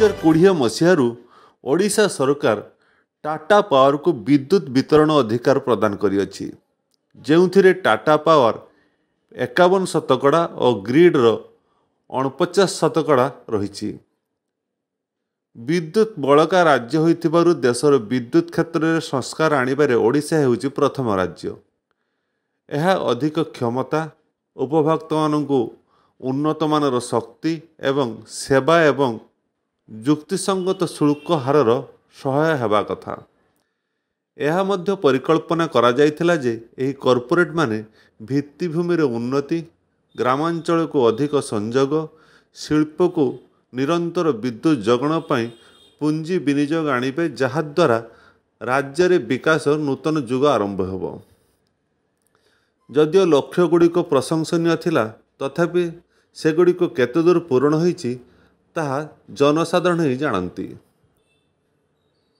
2020 ମସିହାରୁ ଓଡ଼ିଶା ସରକାର टाटा पावर को विद्युत वितरण अधिकार प्रदान करिअछि, ଯେଉଁଥିରେ टाटा पावर 51% और ग्रिडर 49% रही। विद्युत बलका राज्य होइथिबारु देशर विद्युत क्षेत्र में संस्कार आनिबारे ओडिशा हेउछि प्रथम राज्य। यह अधिक क्षमता उपभोक्तामानंकु उन्नत मानर शक्ति एवं सेवा एवं युक्तिसंगत शुल्क हारर सहाय हेबा कथा। यह मध्य परिकल्पना करा जाइथिला जे एही कॉर्पोरेट माने भित्तिभूमि उन्नति, ग्रामांचल को अधिक संयोग, शिल्प को निरंतर विद्युत जगण पाई पुंजी विनियोग आनिबे, जहाद्वारा राज्य रे विकास नूतन युग आरंभ हेबो। जदिओ लक्ष्य गुड़िक प्रशंसनीय थिला, तथापि सेगुड़िक केतेदूर पूरण होइछि ताहा जनसाधारण ही जानती।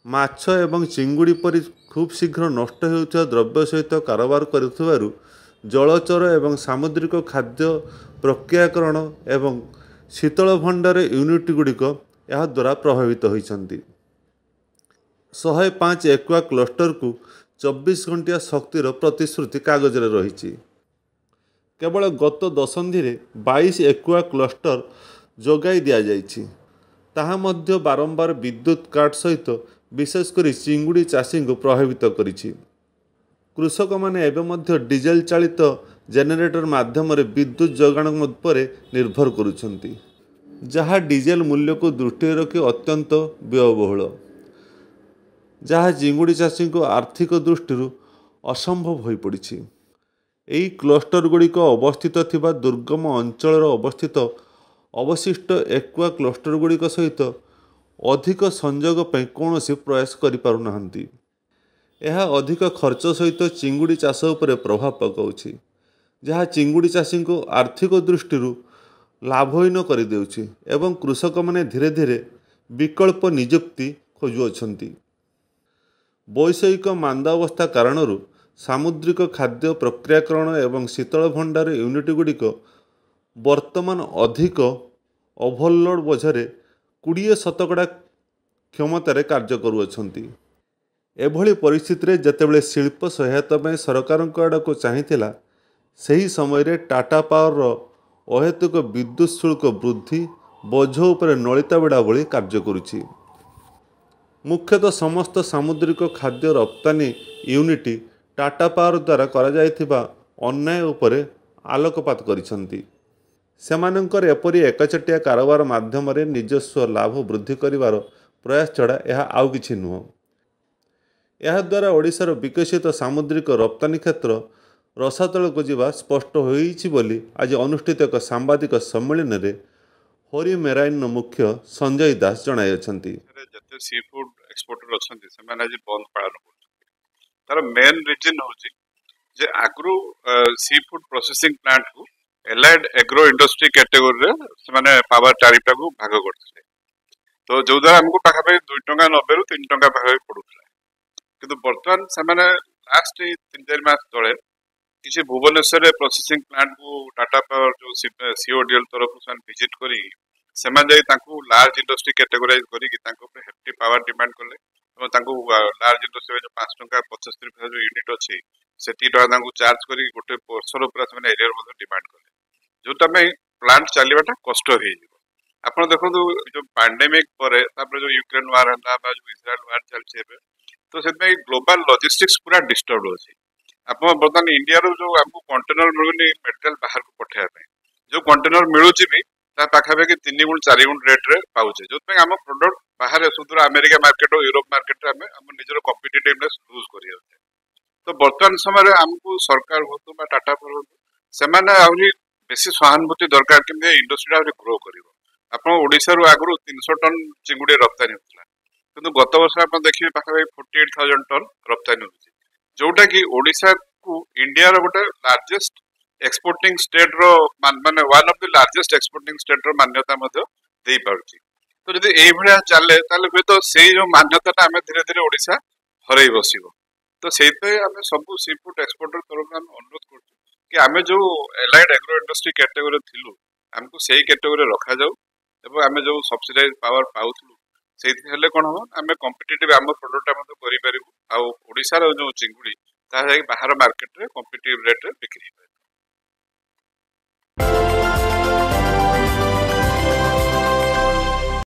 माछ एवं चिंगुड़ी परि खूब शीघ्र नष्ट होउଥିବା द्रव्य सहित कारोबार करुथिबारु जलचर एवं सामुद्रिक खाद्य प्रक्रियाकरण एवं शीतल भंडार यूनिट गुड़िक यह द्वारा प्रभावित होइछन्ति। 105 एक्वा क्लस्टर को 24 घंटिया शक्तिर प्रतिश्रुति कागज रे रहिछि। केवल गत दशंधि रे 22 एक्वा क्लस्टर जोगाई दिया जाइछि। ताहा मध्य बारंबार विद्युत काट सहित विशेषकर चिंगुड़ी चाषी को प्रभावित करिछि। कृषक माने एवं मध्य डीजेल चालित जेनेरेटर माध्यम विद्युत जोगाण पर निर्भर करुछन्ति, जहाँ डीजेल मूल्य को दृष्टि रखी अत्यंत व्ययबहुल, जहाँ चिंगुड़ी चाषी को आर्थिक दृष्टि असंभव हो पड़ी। यही क्लस्टर गुड़िक अवस्थित थिबा दुर्गम अंचल अवस्थित अवशिष्ट एक्वा क्लस्टर गुड़िक सहित अधिक संयोग पर कौन प्रयास करिपारुनाहांती। यह अधिक खर्च सहित चिंगुड़ी चाष उपर प्रभाव पकाउछि, जहाँ चिंगुड़ी चाषी को आर्थिक दृष्टि लाभहीन कर देउछि एवं कृषक माने धीरे धीरे विकल्प नियुक्ति खोजुअछन्ति। वैषयिक मांदावस्था कारणरू सामुद्रिक खाद्य प्रक्रियाकरण एवं शीतल भंडार यूनिट गुड़िक वर्तमान अधिक ओभरलोड बोझरे 20% क्षमतार कार्य करुअछन्ति। एभली परिस्थिति रे जेतेबेले शिल्प सहायता में सरकार आड़ को चाहिथिला, सही समय रे टाटा पावर अहेतुक विद्युत शुल्क वृद्धि बोझ उपर नलिता बेड़ा भली कार्य करुछि। मुख्यतः समस्त सामुद्रिक खाद्य रप्तानी यूनिट टाटा पावर द्वारा करा जायथिबा अन्याय उपरे आलोकपात करिसंती। सेमानंकर एपरी एकचटिया कारोबार माध्यम रे निजस्व लाभ वृद्धि करिवार प्रयास छड़ा यह आउ किछि नुह। यह द्वारा ओडिशार विकसित सामुद्रिक रप्तानी क्षेत्र रसातल को जीवा स्पष्ट होइछि बोली आज अनुष्ठित एक सांबादिक सम्मेलन रे होरी मेराइन मुख्य संजय दास जणाइछन्ति। जते सी फूड एक्सपोर्टर अछन्ति से माने आज बंद पालन करछन्ति। तार मेन रीजन होछि जे आगु सी फूड प्रोसेसिंग प्लांट को एलाइड एग्रो इंडस्ट्री कैटेगरी रे से माने पावर टैरिफ को भाग करथिले। तो जो द्वारा हमको पाखा 2 टंका 90 रु 3 टंका भाग पडुथला, किंतु वर्तमान से माने लास्ट 3-4 मास तळे किसी भुवनेश्वर प्रोसेसिंग प्लांट को टाटा पावर जो सीओडीएल तरफ से विजिट करी सेमान जाई तांको लार्ज इंडस्ट्री कैटेगराइज करी कि तांको पे हेफ्टी पावर डिमांड करले और तांको लार्ज इंडस्ट्री जो 5 टंका 75 पैसा जो यूनिट अछि सेती टका तांको चार्ज करी गोटे वर्षर ऊपर से माने एरिया मध्ये डिमांड करले, जोटा में प्लांट चलीबाटा कष्ट होई जिवो। आपण देखो जो पैंडेमिक परे तापर जो यूक्रेन वार हला बा जो इजराइल वार चलছে एबे, तो सेतमे ग्लोबल लॉजिस्टिक्स पूरा डिस्टर्ब होछि। आपण बर्तमान इंडिया रो जो हमको कंटेनर मिलुनी मेटेरियल बाहर को पठाया पे, जो कंटेनर मिलुची भी ता पाखापाखि 3 गुण 4 गुण रेट रे पाउछे, जो आम प्रोडक्ट बाहर सुदूर अमेरिका मार्केट और यूरोप मार्केट रे हम निजर कॉम्पिटिटिवनेस लूज करियो। तो वर्तमान समय हमको सरकार हो बा टाटा पर से माने आउरी बेसी सहानुभूति दरकार कि इंडस्ट्री आउरी ग्रो करिवो। आपण ओडिसा रो आगु 300 टन चिंगुडी रप्तानी होतला, किंतु गत वर्ष आपण देखिबे पाखापाखि 48,000 टन रप्तानी होछि, जोटा कि ओडिसा को इंडिया रो गोटे लार्जेस्ट एक्सपोर्टिंग स्टेट रो माने one of the largest exporting state रो मान्यता मध्ये देई पाउछि। तो जदि एई भलिया चले ताले हुए तो सेई जो मान्यताटा हमें धीरे धीरे ओडिसा हरई बसिबो। तो सेइते हमें सब सी फूड एक्सपोर्टर तरफ हम अनुरोध करछु कि हमें जो एलाइड एग्रो इंडस्ट्री कैटेगरी थिलु हमको सेई कैटेगरी रखा जाऊ ଏବଂ ଆମେ ଯେଉଁ ସବସିଡାଇଜ ପାୱାର ପାଉଥିଲୁ ସେଇଥି ହେଲେ କ'ଣ ହବ ଆମେ କମ୍ପିଟିଟିଭ ଆମ ପ୍ରଡକ୍ଟଟା ମଧ୍ୟ କରିପାରିବୁ ଆଉ ଓଡ଼ିଶାର ଯେଉଁ ଚିଙ୍ଗୁଡ଼ି ତାହା ଯାଇକି ବାହାର ମାର୍କେଟରେ କମ୍ପିଟିଟିଭ ରେଟ୍ରେ ବିକ୍ରି ହେଇପାରିବ।